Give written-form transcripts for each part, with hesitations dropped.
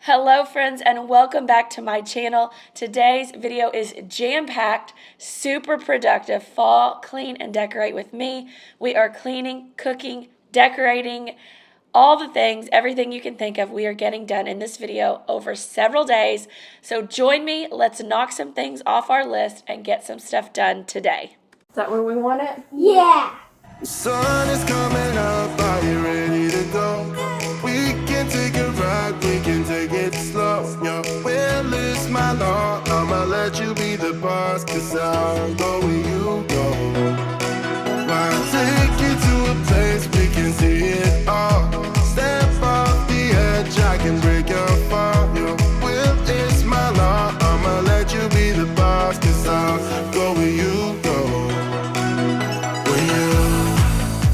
Hello friends and welcome back to my channel. Today's video is jam-packed, super productive fall clean and decorate with me. We are cleaning, cooking, decorating, all the things, everything you can think of we are getting done in this video over several days. So join me, let's knock some things off our list and get some stuff done today. Is that where we want it? Yeah. The sun is coming up, are you ready to go? We can take a ride, we can take it slow. Your will is my law, I'ma let you be the boss, cause I'll go where you go. I'll take you to a place we can see it all. Step off the edge, I can break your fall. Your will is my law, I'ma let you be the boss, cause I'll go where you go. When you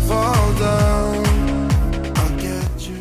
fall down, I'll get you.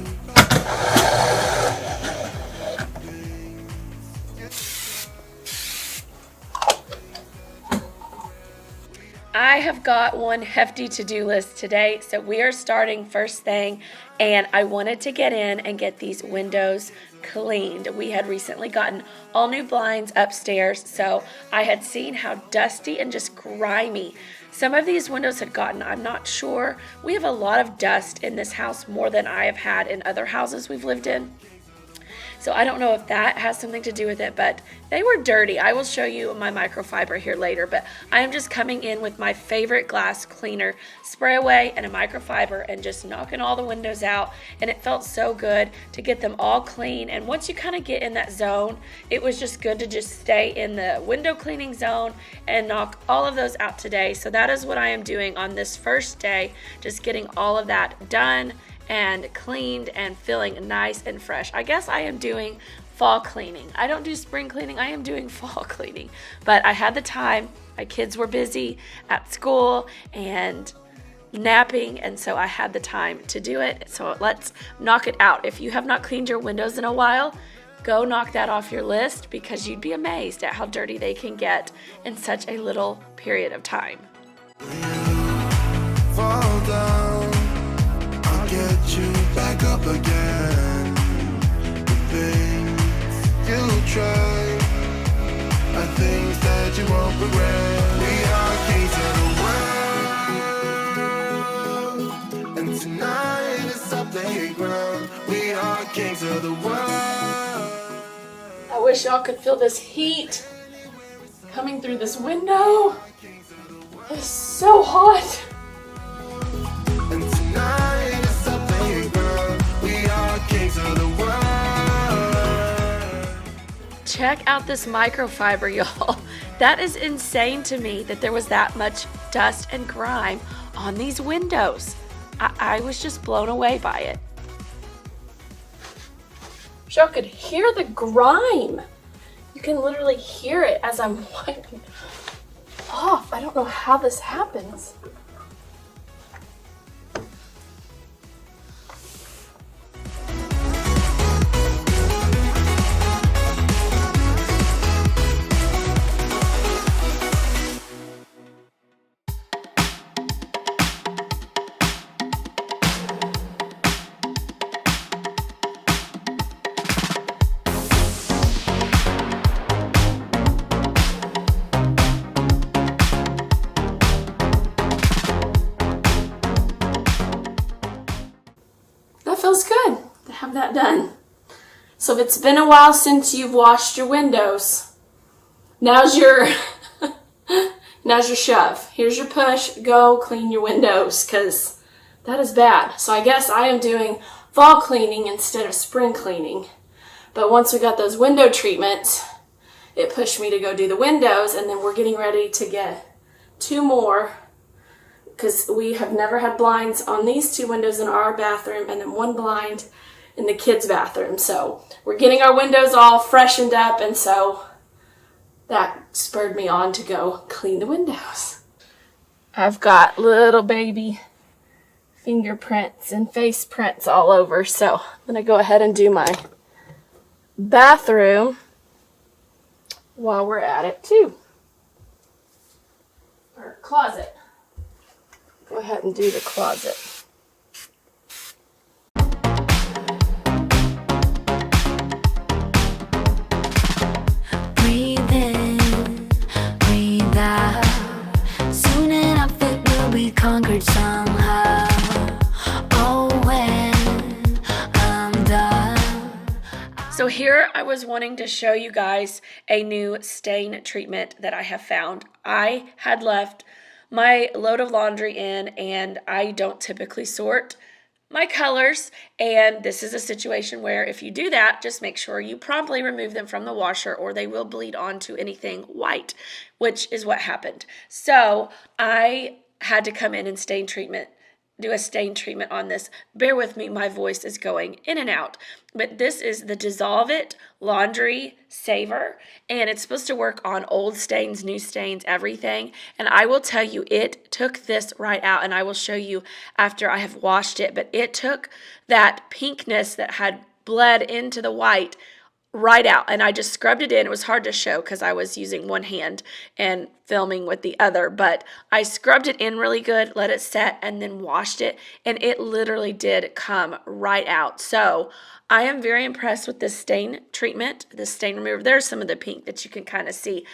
I have got one hefty to-do list today, so we are starting first thing, and I wanted to get in and get these windows cleaned. We had recently gotten all new blinds upstairs, so I had seen how dusty and just grimy some of these windows had gotten. I'm not sure. We have a lot of dust in this house, more than I have had in other houses we've lived in. So I don't know if that has something to do with it, but they were dirty. I will show you my microfiber here later, but I am just coming in with my favorite glass cleaner, spray away and a microfiber and just knocking all the windows out. And it felt so good to get them all clean. And once you kind of get in that zone, it was just good to just stay in the window cleaning zone and knock all of those out today. So that is what I am doing on this first day, just getting all of that done and cleaned and feeling nice and fresh. I guess I am doing fall cleaning. I don't do spring cleaning, I am doing fall cleaning. But I had the time, my kids were busy at school and napping, and so I had the time to do it. So let's knock it out. If you have not cleaned your windows in a while, go knock that off your list, because you'd be amazed at how dirty they can get in such a little period of time. Fall down, I'll get you back up again. The things you try are things that you won't regret. We are kings of the world, and tonight is our playground. We are kings of the world. I wish y'all could feel this heat coming through this window. It's so hot. And tonight is our playground. We are kings of the world. Check out this microfiber, y'all. That is insane to me that there was that much dust and grime on these windows. I was just blown away by it. Wish y'all could hear the grime. You can literally hear it as I'm wiping off. I don't know how this happens. Feels good to have that done. So if it's been a while since you've washed your windows, now's your now's your shove. Here's your push. Go clean your windows, because that is bad. So I guess I am doing fall cleaning instead of spring cleaning. But once we got those window treatments, it pushed me to go do the windows, and then we're getting ready to get 2 more, because we have never had blinds on these 2 windows in our bathroom, and then 1 blind in the kids' bathroom. So we're getting our windows all freshened up, and so that spurred me on to go clean the windows. I've got little baby fingerprints and face prints all over, so I'm gonna go ahead and do my bathroom while we're at it too. Or closet. Go ahead and do the closet. So here I was wanting to show you guys a new stain treatment that I have found. I had left my load of laundry in, and I don't typically sort my colors, and this is a situation where if you do that, just make sure you promptly remove them from the washer or they will bleed onto anything white, which is what happened. So I had to come in and do a stain treatment on this. Bear with me, my voice is going in and out. But this is the Dissolve It Laundry Saver, and it's supposed to work on old stains, new stains, everything. And I will tell you, it took this right out, and I will show you after I have washed it. But it took that pinkness that had bled into the white right out, and I just scrubbed it in. It was hard to show because I was using one hand and filming with the other, but I scrubbed it in really good, let it set, and then washed it, and it literally did come right out. So I am very impressed with this stain treatment, this stain remover. There's some of the pink that you can kind of see,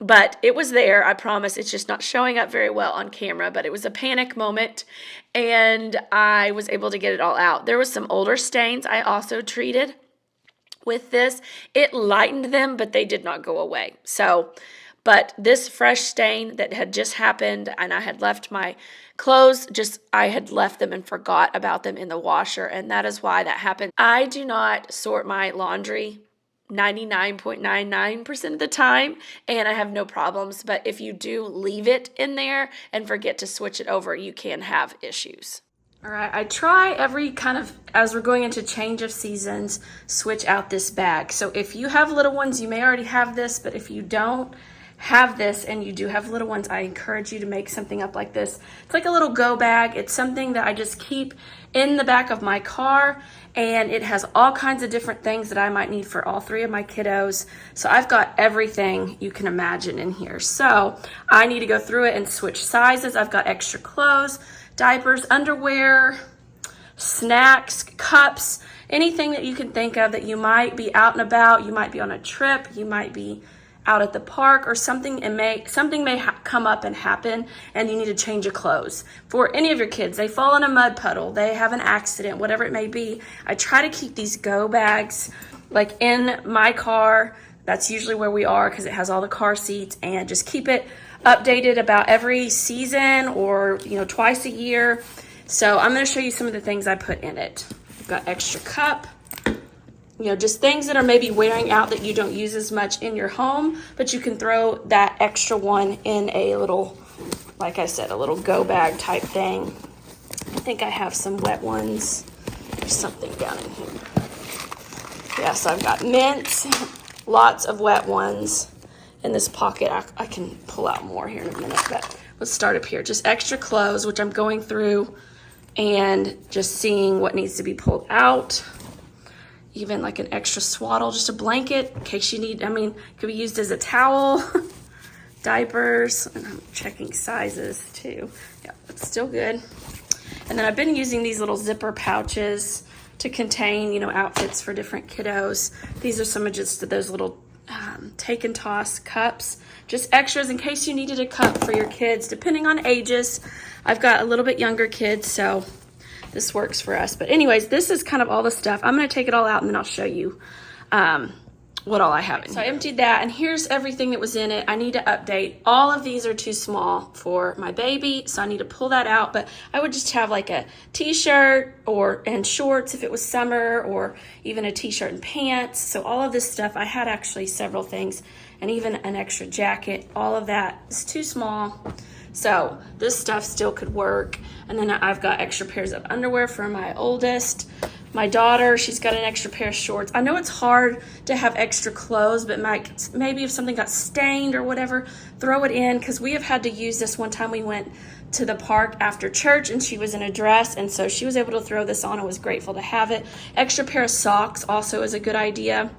but it was there, I promise. It's just not showing up very well on camera, but it was a panic moment, and I was able to get it all out. There was some older stains I also treated with this. It lightened them, but they did not go away. So, but this fresh stain that had just happened, and I had left my clothes, I had left them and forgot about them in the washer, and that is why that happened. I do not sort my laundry 99.99% of the time, and I have no problems, but if you do leave it in there and forget to switch it over, you can have issues. All right, I try every kind of, as we're going into change of seasons, switch out this bag. So if you have little ones, you may already have this, but if you don't have this and you do have little ones, I encourage you to make something up like this. It's like a little go bag. It's something that I just keep in the back of my car, and it has all kinds of different things that I might need for all three of my kiddos. So I've got everything you can imagine in here. So I need to go through it and switch sizes. I've got extra clothes, diapers, underwear, snacks, cups, anything that you can think of that you might be out and about, you might be on a trip, you might be out at the park, or something may come up and happen and you need to change your clothes. For any of your kids, they fall in a mud puddle, they have an accident, whatever it may be, I try to keep these go bags like in my car. That's usually where we are because it has all the car seats, and just keep it updated about every season or, twice a year. So I'm going to show you some of the things I put in it. I've got extra cup, just things that are maybe wearing out that you don't use as much in your home, but you can throw that extra one in a little, like I said, a little go bag type thing. I think I have some wet ones. There's something down in here. Yeah, so I've got mints, lots of wet ones. In this pocket, I can pull out more here in a minute, but let's start up here. Just extra clothes, which I'm going through and just seeing what needs to be pulled out. Even like an extra swaddle, just a blanket in case you need, it could be used as a towel. Diapers, and I'm checking sizes too. Yeah, it's still good. And then I've been using these little zipper pouches to contain, outfits for different kiddos. These are some of just those little take and toss cups, just extras in case you needed a cup for your kids, depending on ages. I've got a little bit younger kids, so this works for us. But anyways, this is kind of all the stuff. I'm going to take it all out and then I'll show you what all I have in here. So I emptied that, and here's everything that was in it. I need to update. All of these are too small for my baby, so I need to pull that out. But I would just have like a t-shirt and shorts if it was summer, or even a t-shirt and pants. So all of this stuff, I had actually several things, and even an extra jacket. All of that is too small. So this stuff still could work. And then I've got extra pairs of underwear for my oldest. My daughter, she's got an extra pair of shorts. I know it's hard to have extra clothes, but maybe if something got stained or whatever, throw it in, because we have had to use this. One time we went to the park after church and she was in a dress, and so she was able to throw this on and was grateful to have it. Extra pair of socks also is a good idea.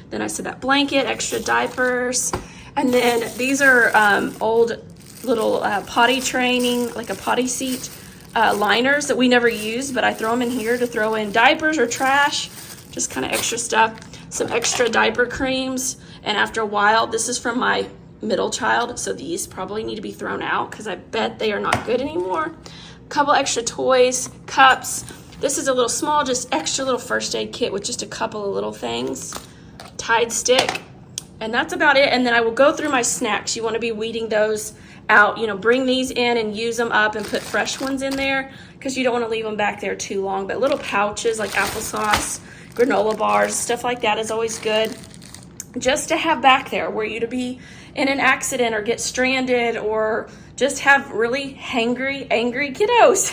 Then I said that blanket, extra diapers, and then these are old little potty training, like a potty seat liners that we never use, but I throw them in here to throw in diapers or trash, just kind of extra stuff. Some extra diaper creams, and after a while, this is from my middle child, so these probably need to be thrown out because I bet they are not good anymore. A couple extra toys, cups, This is a little small, just extra little first aid kit with just a couple of little things. Tide stick, and that's about it. And then I will go through my snacks. You want to be weeding those out. You know, bring these in and use them up and put fresh ones in there because you don't want to leave them back there too long. But little pouches like applesauce, granola bars, stuff like that is always good just to have back there. Were you to be in an accident or get stranded or just have really hangry, angry kiddos,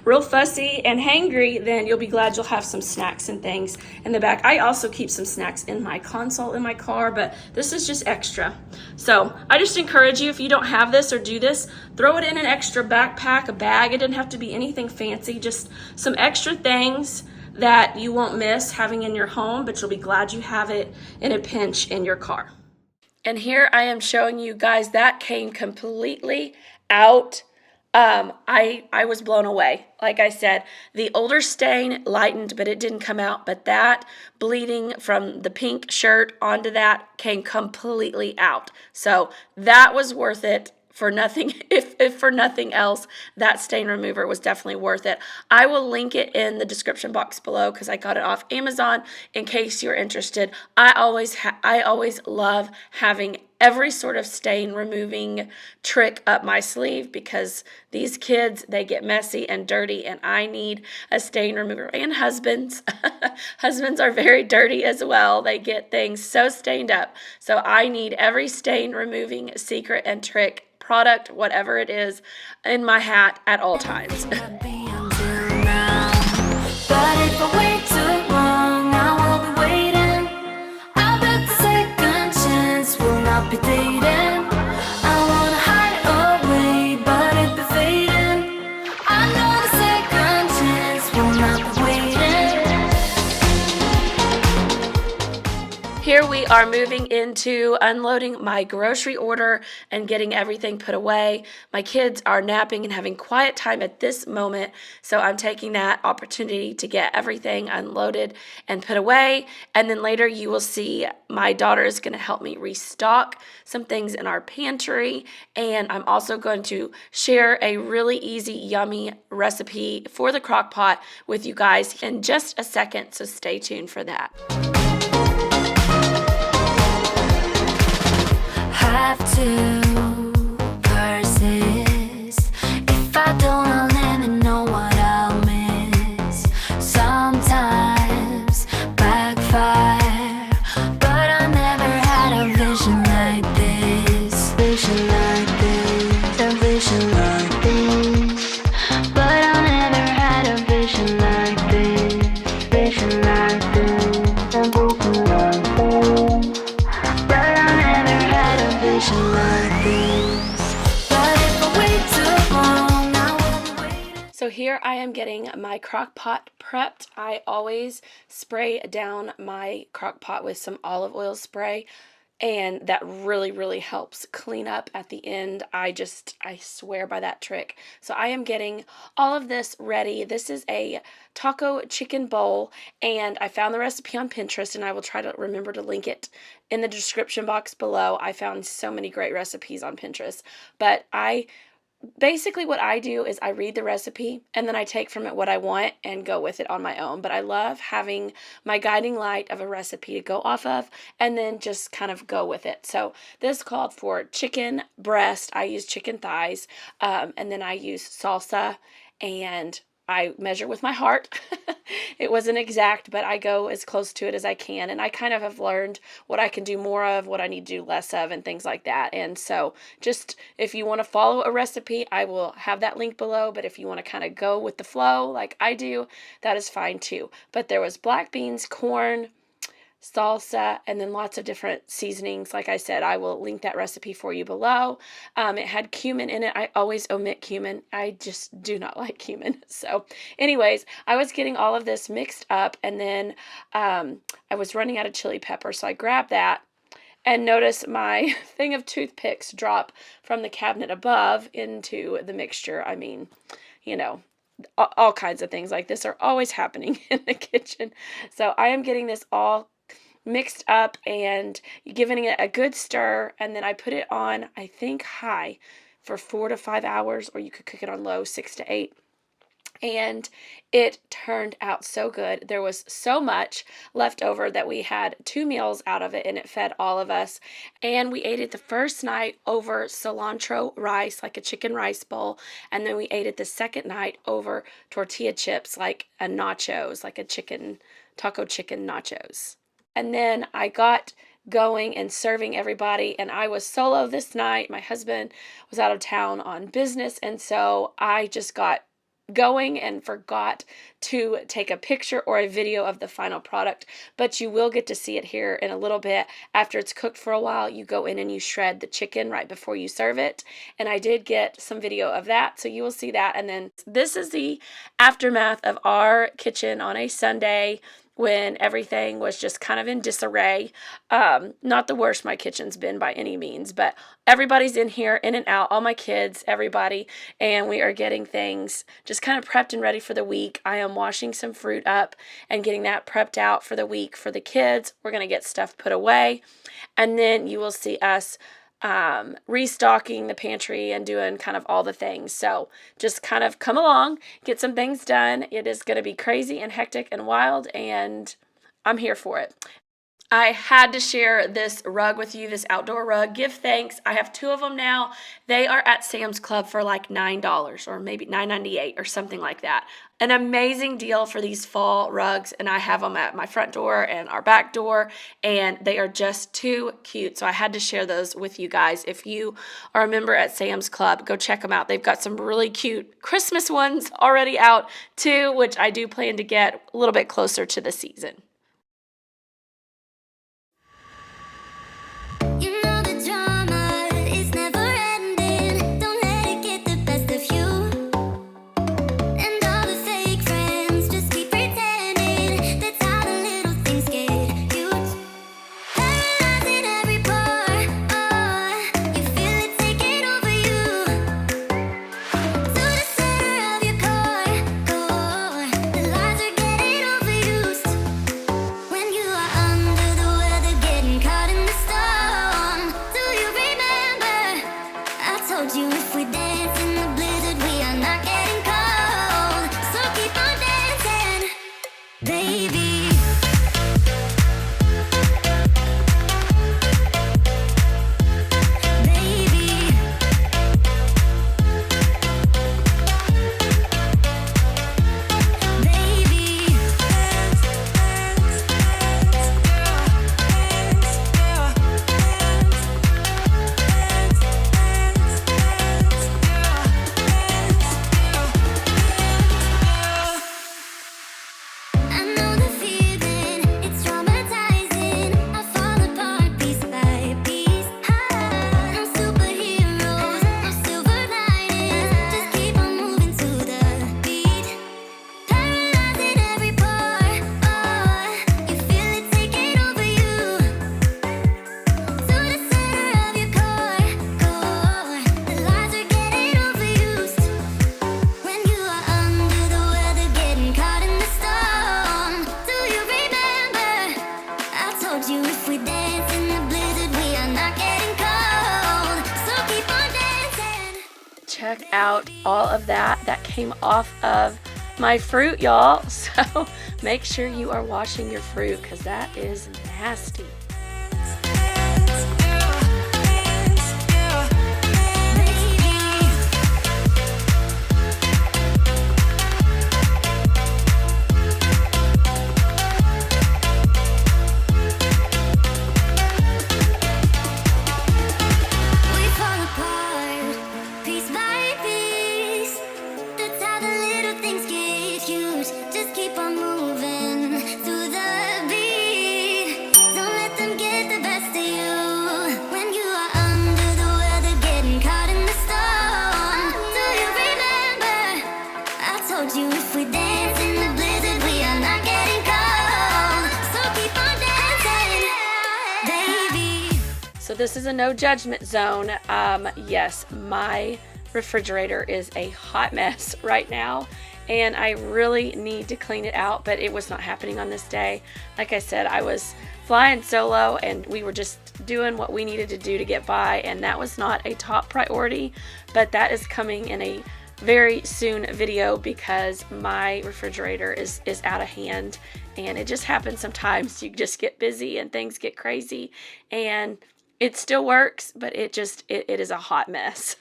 real fussy and hangry, then you'll be glad you'll have some snacks and things in the back. I also keep some snacks in my console in my car, but this is just extra. So I just encourage you, if you don't have this or do this, throw it in an extra backpack, a bag. It doesn't have to be anything fancy, just some extra things that you won't miss having in your home, but you'll be glad you have it in a pinch in your car. And here I am showing you guys that came completely out. I was blown away. Like I said, the older stain lightened, but it didn't come out. But that bleeding from the pink shirt onto that came completely out. So that was worth it. For nothing, if for nothing else, that stain remover was definitely worth it. I will link it in the description box below because I got it off Amazon in case you're interested. I always love having every sort of stain removing trick up my sleeve because these kids, they get messy and dirty, and I need a stain remover. And husbands, husbands are very dirty as well. They get things so stained up. So I need every stain removing secret and trick product, whatever it is, in my hat at all times. Here we are moving into unloading my grocery order and getting everything put away. My kids are napping and having quiet time at this moment, so I'm taking that opportunity to get everything unloaded and put away. And then later you will see my daughter is going to help me restock some things in our pantry, and I'm also going to share a really easy, yummy recipe for the crock pot with you guys in just a second, so stay tuned for that. Have to persist. If I don't, I'll never know what I'll miss. Sometimes backfire, but I never had a vision like this. Vision like this, a vision like this. But I never had a vision like this. Vision like this, a vision like this. But I never had a vision like this. But if I wait too long, I will be waiting. So here I am getting my crock pot prepped. I always spray down my crock pot with some olive oil spray, and that really helps clean up at the end. I swear by that trick. So I am getting all of this ready. This is a taco chicken bowl, and I found the recipe on Pinterest, and I will try to remember to link it in the description box below. I found so many great recipes on Pinterest, but basically what I do is I read the recipe and then I take from it what I want and go with it on my own. But I love having my guiding light of a recipe to go off of and then just kind of go with it. So this called for chicken breast. I use chicken thighs, and then I use salsa, and I measure with my heart. It wasn't exact, but I go as close to it as I can. And I kind of have learned what I can do more of, what I need to do less of, and things like that. And so just if you want to follow a recipe, I will have that link below. But if you want to kind of go with the flow like I do, that is fine too. But there was black beans, corn, salsa, and then lots of different seasonings. Like I said, I will link that recipe for you below. It had cumin in it. I always omit cumin. I just do not like cumin. So anyways, I was getting all of this mixed up, and then I was running out of chili pepper, so I grabbed that and notice my thing of toothpicks drop from the cabinet above into the mixture. I mean, you know, all kinds of things like this are always happening in the kitchen. So I am getting this all mixed up and giving it a good stir, and then I put it on, I think, high for 4 to 5 hours, or you could cook it on low, 6 to 8. and it turned out so good. There was so much left over that we had 2 meals out of it, and it fed all of us. And we ate it the first night over cilantro rice, like a chicken rice bowl, and then we ate it the second night over tortilla chips, like a nachos, like a taco chicken nachos. And then I got going and serving everybody, and I was solo this night. My husband was out of town on business, and so I just got going and forgot to take a picture or a video of the final product, but you will get to see it here in a little bit. After it's cooked for a while, you go in and you shred the chicken right before you serve it, and I did get some video of that, so you will see that. And then this is the aftermath of our kitchen on a Sunday when everything was just kind of in disarray. Not the worst my kitchen's been by any means, but everybody's in here, in and out, all my kids, everybody, and we are getting things just kind of prepped and ready for the week. I am washing some fruit up and getting that prepped out for the week for the kids. We're going to get stuff put away, and then you will see us restocking the pantry and doing kind of all the things. So just kind of come along, get some things done. It is going to be crazy and hectic and wild, and I'm here for it. I had to share this rug with you, this outdoor rug. Give thanks. I have 2 of them now. They are at Sam's Club for like $9 or maybe $9.98 or something like that. An amazing deal for these fall rugs, and I have them at my front door and our back door, and they are just too cute. So I had to share those with you guys. If you are a member at Sam's Club, go check them out. They've got some really cute Christmas ones already out too, which I do plan to get a little bit closer to the season. You know the drama is never ending. Don't let it get the best of you. And all the fake friends just keep pretending. That's how the little things get huge. Paralyzing every pore. Oh, you feel it taking over you. To the center of your core. The lies are getting overused. When you are under the weather, getting caught in the storm. Do you remember? I told you if we dance in the blizzard, we are not getting cold. So keep on dancing, baby. Baby. Baby. I know the feeling, it's traumatizing. I fall apart piece by piece. No superheroes, no silver linings. Just keep on moving to the beat. Paralyzing every pore. Oh, you feel it taking over you. To the center of your core. The lies are getting overused. When you are under the weather, getting caught in the storm. Do you remember? I told you if we dance in the blizzard, we are not getting cold. So keep on dancing. Check out all of that came off of my fruit, y'all. So make sure you are washing your fruit, because that is nasty. We fall apart, piece by piece. That's how the little things get huge. Just keep on moving through the beat. Don't let them get the best of you. When you are under the weather, getting caught in the storm. Do you remember? I told you if we dance in the blizzard, we are not getting cold. So keep on dancing, baby. So this is a no judgment zone. Yes, my refrigerator is a hot mess right now, and I really need to clean it out, but it was not happening on this day. Like I said, I was flying solo, and we were just doing what we needed to do to get by, and that was not a top priority, but that is coming in a very soon video because my refrigerator is out of hand, and it just happens sometimes. You just get busy and things get crazy, and it still works, but it is a hot mess.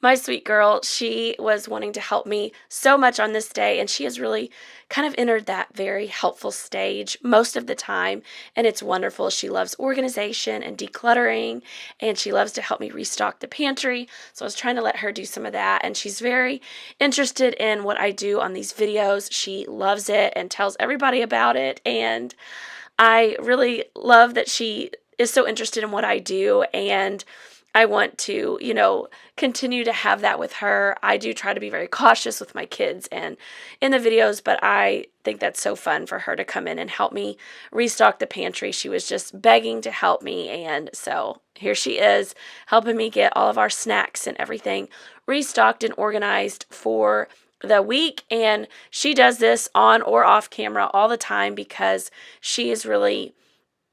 My sweet girl, she was wanting to help me so much on this day, and she has really kind of entered that very helpful stage most of the time, and it's wonderful. She loves organization and decluttering, and she loves to help me restock the pantry, so I was trying to let her do some of that, and she's very interested in what I do on these videos. She loves it and tells everybody about it, and I really love that she is so interested in what I do, and I want to, continue to have that with her. I do try to be very cautious with my kids and in the videos, but I think that's so fun for her to come in and help me restock the pantry. She was just begging to help me, and so here she is helping me get all of our snacks and everything restocked and organized for the week. And she does this on or off camera all the time because she is really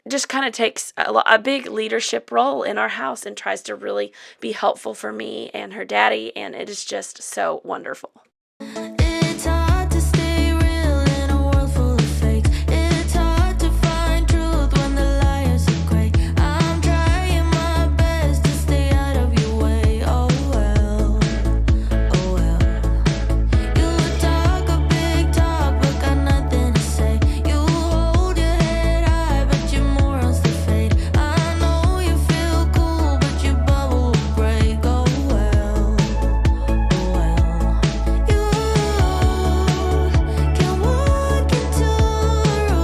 just kind of takes a big leadership role in our house and tries to really be helpful for me and her daddy, and it is just so wonderful. It's hard to stay real in a world full of fakes. It's hard to find truth when the liars are great. I'm trying my best to stay out of your way. Oh well, oh well. You talk a big talk, but got nothing to say. You hold your head high, but your morals to fade. I know you feel cool, but your bubble will break. Oh well, oh well. You can walk into a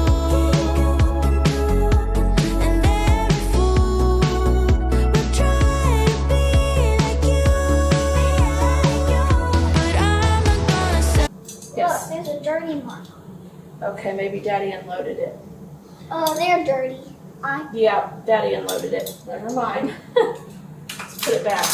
room, and every fool will try to be like you. But I'm not gonna say. Yes. Look, there's a dirty one. Okay, maybe Daddy unloaded it. Oh, they're dirty. Yeah, Daddy unloaded it. Never mind. Let's put it back.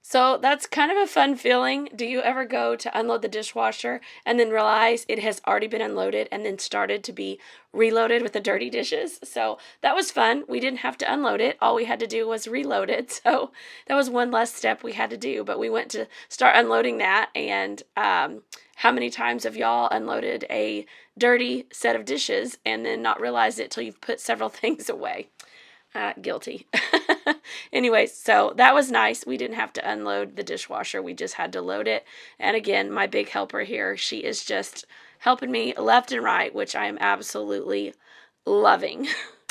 So that's kind of a fun feeling. Do you ever go to unload the dishwasher and then realize it has already been unloaded and then started to be reloaded with the dirty dishes? So that was fun. We didn't have to unload it. All we had to do was reload it. So that was one less step we had to do, but we went to start unloading that. And how many times have y'all unloaded a dirty set of dishes and then not realized it till you've put several things away? Guilty. Anyways, so that was nice. We didn't have to unload the dishwasher. We just had to load it. And again, my big helper here, she is just helping me left and right, which I am absolutely loving.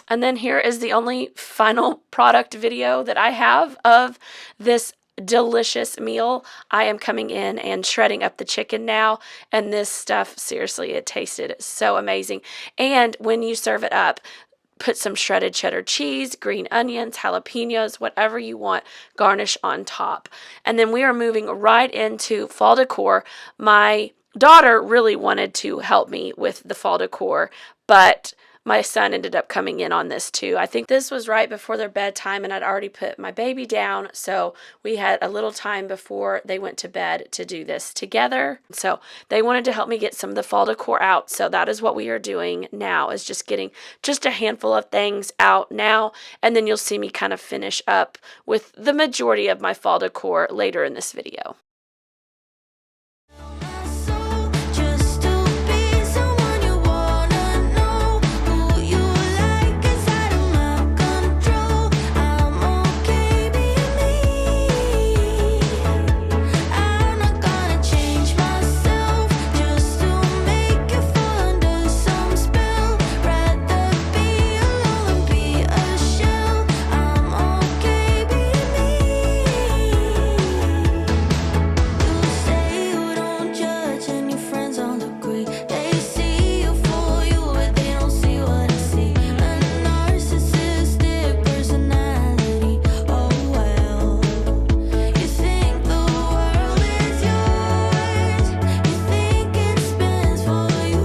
And then here is the only final product video that I have of this delicious meal. I am coming in and shredding up the chicken now, and this stuff, seriously, it tasted so amazing. And when you serve it up, put some shredded cheddar cheese, green onions, jalapenos, whatever you want, garnish on top. And then we are moving right into fall decor. My daughter really wanted to help me with the fall decor, but my son ended up coming in on this too. I think this was right before their bedtime, and I'd already put my baby down, so we had a little time before they went to bed to do this together. So they wanted to help me get some of the fall decor out, so that is what we are doing now, is just getting just a handful of things out now, and then you'll see me kind of finish up with the majority of my fall decor later in this video. Just to be someone you wanna know. Who you like is out of my control. I'm okay being me. I'm not gonna change myself just to make you fall under some spell. Rather be alone than be a shell. I'm okay being me. You say you don't judge and your friends all agree. They see you for you, but they don't see what I see. A narcissistic personality. Oh well. You think the world is yours. You think it spins for you.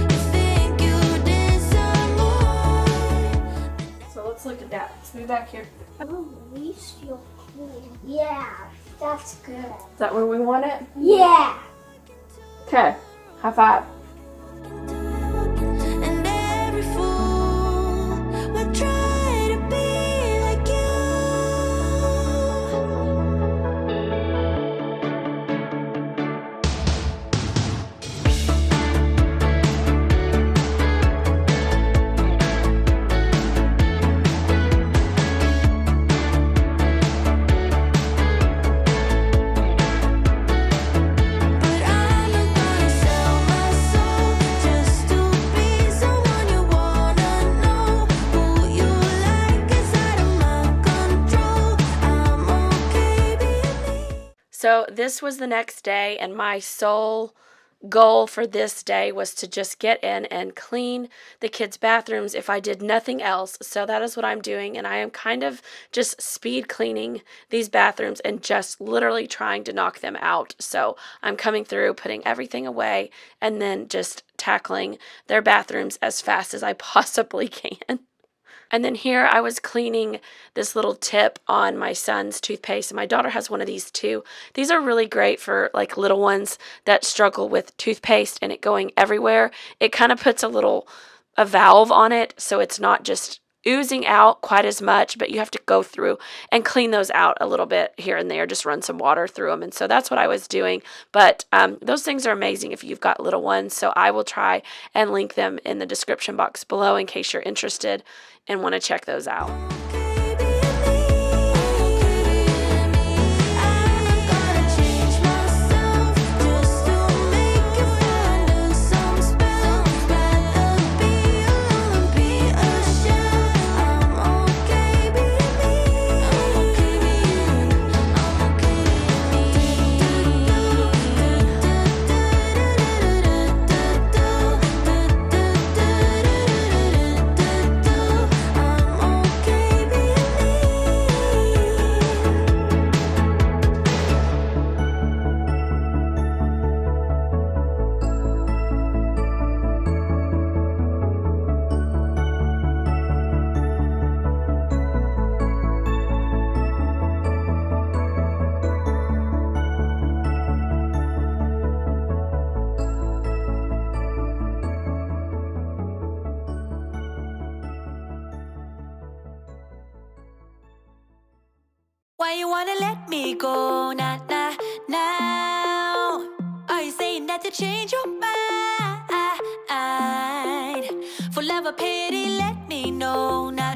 You think you deserve more. So let's look at that. Let's move back here. Oh, these feel cool. Yeah, that's good. Is that where we want it? Yeah. Okay. High five. And every fool would try So this was the next day, and my sole goal for this day was to just get in and clean the kids' bathrooms if I did nothing else. So that is what I'm doing, and I am kind of just speed cleaning these bathrooms and just literally trying to knock them out. So I'm coming through, putting everything away, and then just tackling their bathrooms as fast as I possibly can. And then here I was cleaning this little tip on my son's toothpaste, and my daughter has one of these too. These are really great for like little ones that struggle with toothpaste and it going everywhere. It kind of puts a valve on it, so it's not just oozing out quite as much, but you have to go through and clean those out a little bit here and there, just run some water through them. And so that's what I was doing. But those things are amazing if you've got little ones. So I will try and link them in the description box below in case you're interested and want to check those out. Why you wanna let me go now? Are you saying that to change your mind? For love or pity, let me know now.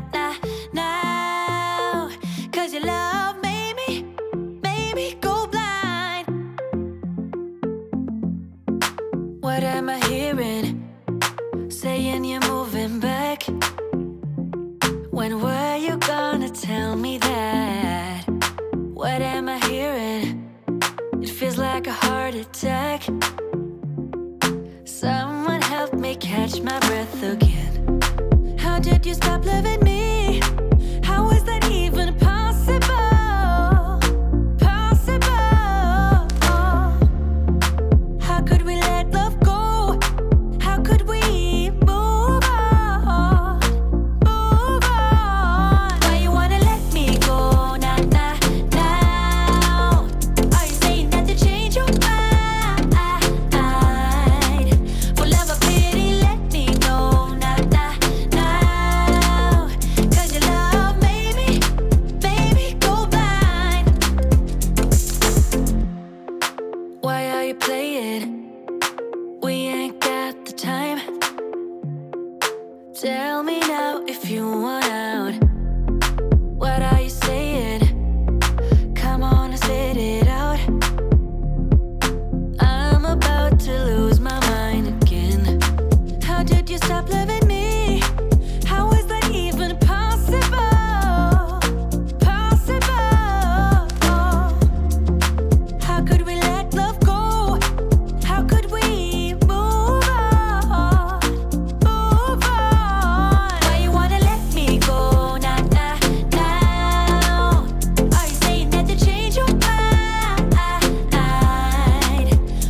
Cause your love made me go blind. What am I hearing? Saying you're moving back. When were you gonna tell me that? What am I hearing? It feels like a heart attack. Someone help me catch my breath again. How did you stop loving me? How is that even possible? How could we let love go? How could we move on? Why you wanna let me go now? Are you saying that to change your mind? For love or pity, let me know now. Cause your love made me go blind. Why are you playing? We ain't got the time. Tell me now if you want out. What are you saying? Come on and spit it out. I'm about to lose my mind again. How did you stop loving me? How is that even possible? How could we let love go? How could we move on? Why you wanna let me go now? Are you saying that to change your mind?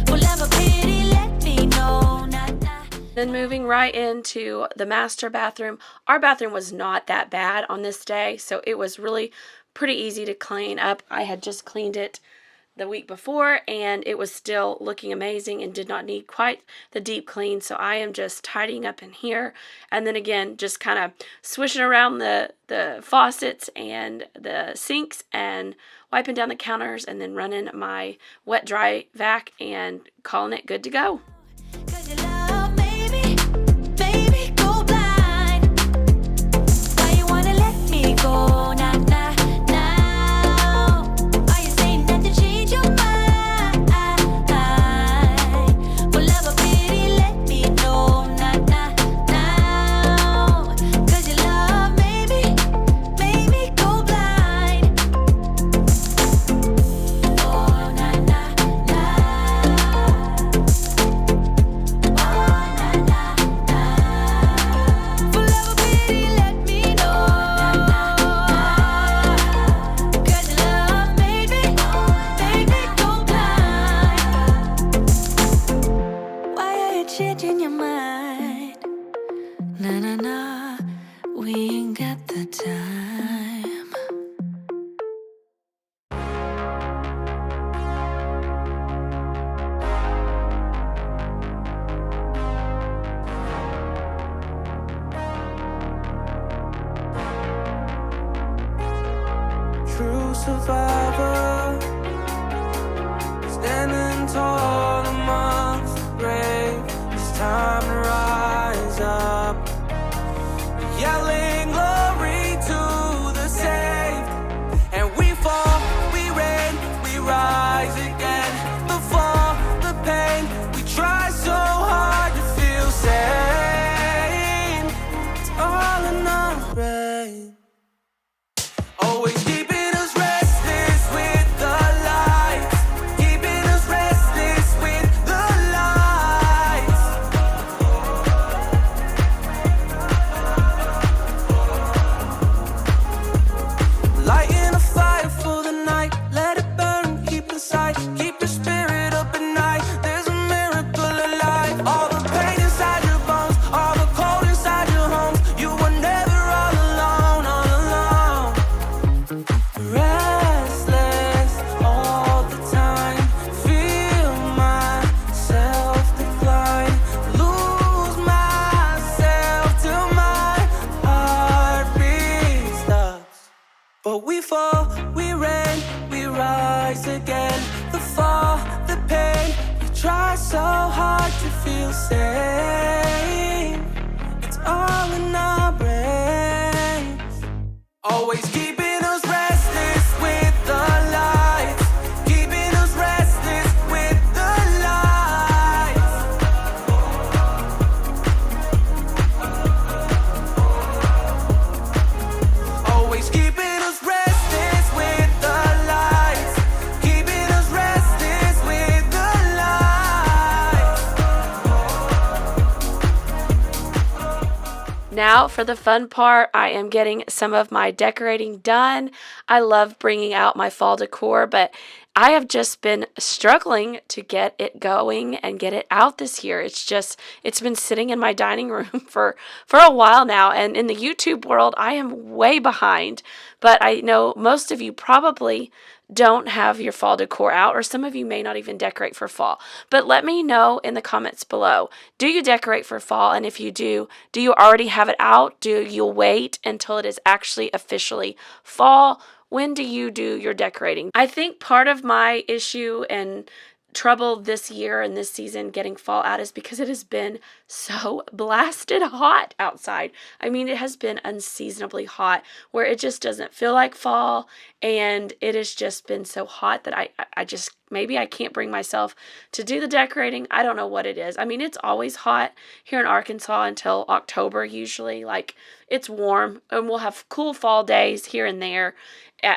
For love or pity, let me know now. Then moving right into the master bathroom. Our bathroom was not that bad on this day, so it was really pretty easy to clean up. I had just cleaned it the week before, and it was still looking amazing and did not need quite the deep clean. So I am just tidying up in here, and then again just kind of swishing around the faucets and the sinks and wiping down the counters, and then running my wet dry vac and calling it good to go. Cause your love made me go blind. Why you wanna let me go now? Are you saying that to change your mind? For love or pity, let me know now. Cause your love made me go blind. Oh, now. start to feel safe. It's all in our brains. Always keeping us restless with the lights. Keeping us restless with the lights. Always keeping us restless with the lights. Keeping us restless with the lights. Now for the fun part, I am getting some of my decorating done. I love bringing out my fall decor, but I have just been struggling to get it going and get it out this year. It's been sitting in my dining room for a while now, and in the YouTube world, I am way behind. But I know most of you probably don't have your fall decor out, or some of you may not even decorate for fall. But let me know in the comments below. Do you decorate for fall? And if you do you already have it out? Do you wait until it is actually officially fall? When do you do your decorating? I think part of my issue and trouble this year and this season getting fall out is because it has been so blasted hot outside. I mean, it has been unseasonably hot where it just doesn't feel like fall, and it has just been so hot that I just, maybe I can't bring myself to do the decorating. I don't know what it is. I mean, it's always hot here in Arkansas until October usually. Like, it's warm, and we'll have cool fall days here and there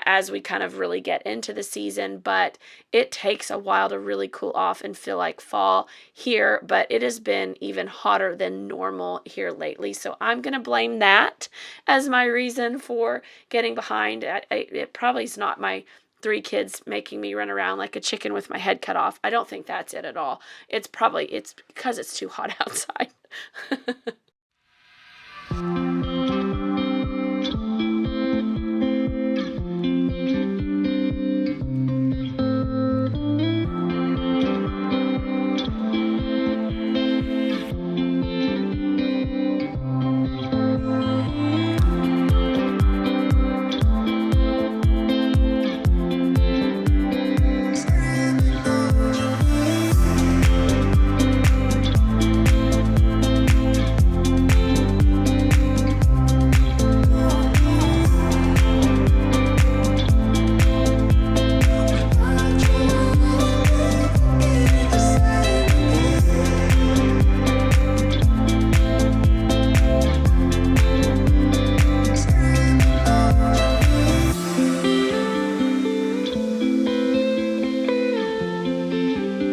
as we kind of really get into the season, but it takes a while to really cool off and feel like fall here. But it has been even hotter than normal here lately, so I'm gonna blame that as my reason for getting behind. It probably is not my 3 kids making me run around like a chicken with my head cut off. I don't think that's it at all. It's because it's too hot outside.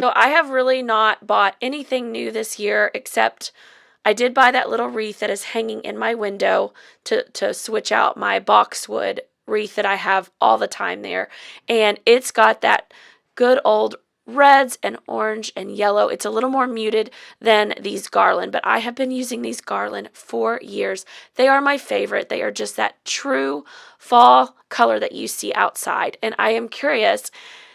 So I have really not bought anything new this year, except I did buy that little wreath that is hanging in my window to switch out my boxwood wreath that I have all the time there. And it's got that good old reds and orange and yellow. It's a little more muted than these garland, but I have been using these garland for years. They are my favorite. They are just that true fall color that you see outside. And I am curious,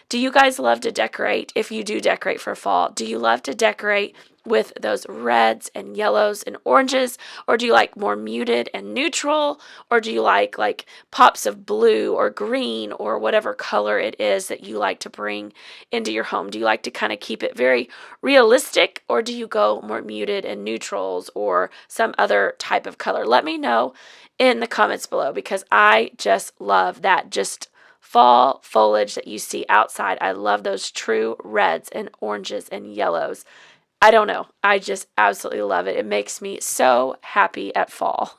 do you guys love to decorate? If you do decorate for fall, do you love to decorate with those reds and yellows and oranges, or do you like more muted and neutral, or do you like pops of blue or green or whatever color it is that you like to bring into your home? Do you like to kind of keep it very realistic, or do you go more muted and neutrals or some other type of color? Let me know in the comments below, because I just love that just fall foliage that you see outside. I love those true reds and oranges and yellows. I don't know. I just absolutely love it. It makes me so happy at fall.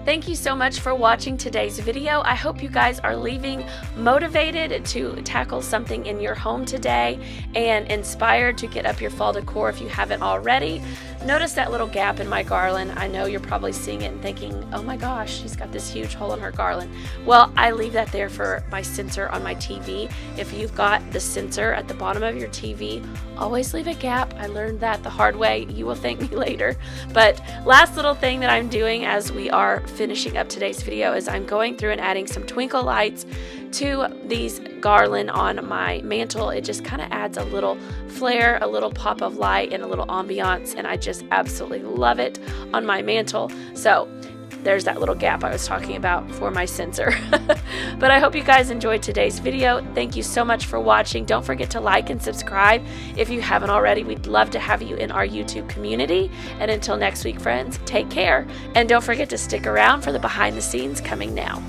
Thank you so much for watching today's video. I hope you guys are leaving motivated to tackle something in your home today and inspired to get up your fall decor if you haven't already. notice that little gap in my garland. I know you're probably seeing it and thinking, oh my gosh, she's got this huge hole in her garland. Well, I leave that there for my sensor on my TV. If you've got the sensor at the bottom of your TV, always leave a gap. I learned that the hard way. You will thank me later. But last little thing that I'm doing as we are finishing up today's video is I'm going through and adding some twinkle lights to these garland on my mantle. It just kind of adds a little flair, a little pop of light, and a little ambiance, and I just absolutely love it on my mantle. So there's that little gap I was talking about for my sensor. But I hope you guys enjoyed today's video. Thank you so much for watching. Don't forget to like and subscribe if you haven't already. We'd love to have you in our YouTube community. And until next week, friends, take care. And don't forget to stick around for the behind the scenes coming now.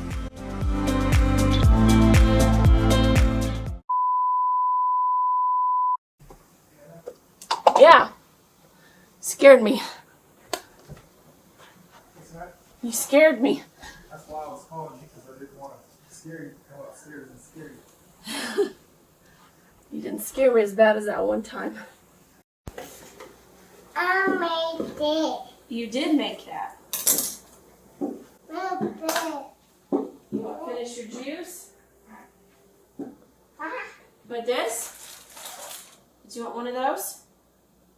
Yeah, scared me. You scared me. That's why I was calling you, because I didn't want to scare you. Come upstairs and scare you. You didn't scare me as bad as that one time. I made it. You did make that. Made it. You want to finish your juice? Ah, With this? Do you want one of those?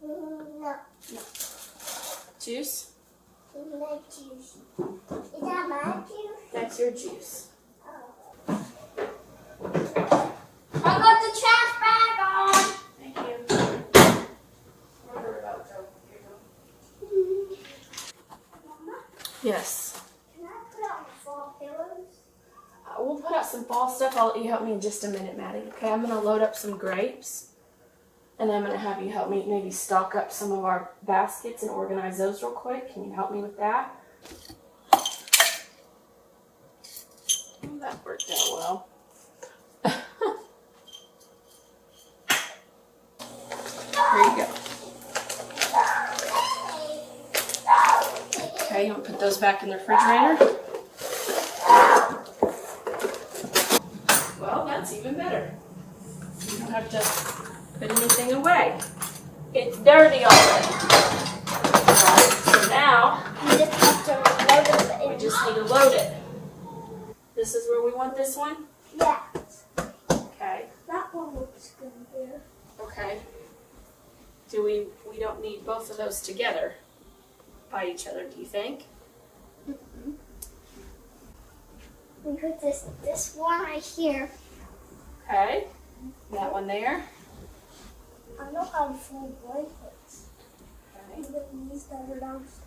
no, Juice? no juice. Is that my juice? That's your juice. I got the trash bag on. Thank you. Yes. Can I put on fall pillows? We'll put out some fall stuff. I'll let you help me in just a minute, Maddie. Okay, I'm going to load up some grapes. And I'm going to have you help me maybe stock up some of our baskets and organize those real quick. Can you help me with that? Oh, that worked out well. Here you go. Okay, you want to put those back in the refrigerator? Well, that's even better. You don't have to put anything away. It's dirty already. Alright, so now You just have to load it we in. just need to load it. This is where we want this one? Yeah, Okay. that one looks good there. Okay. Do we don't need both of those together by each other, do you think? We put this one right here. Okay. That one there. I know how to fold blankets. Okay. And then these that are downstairs.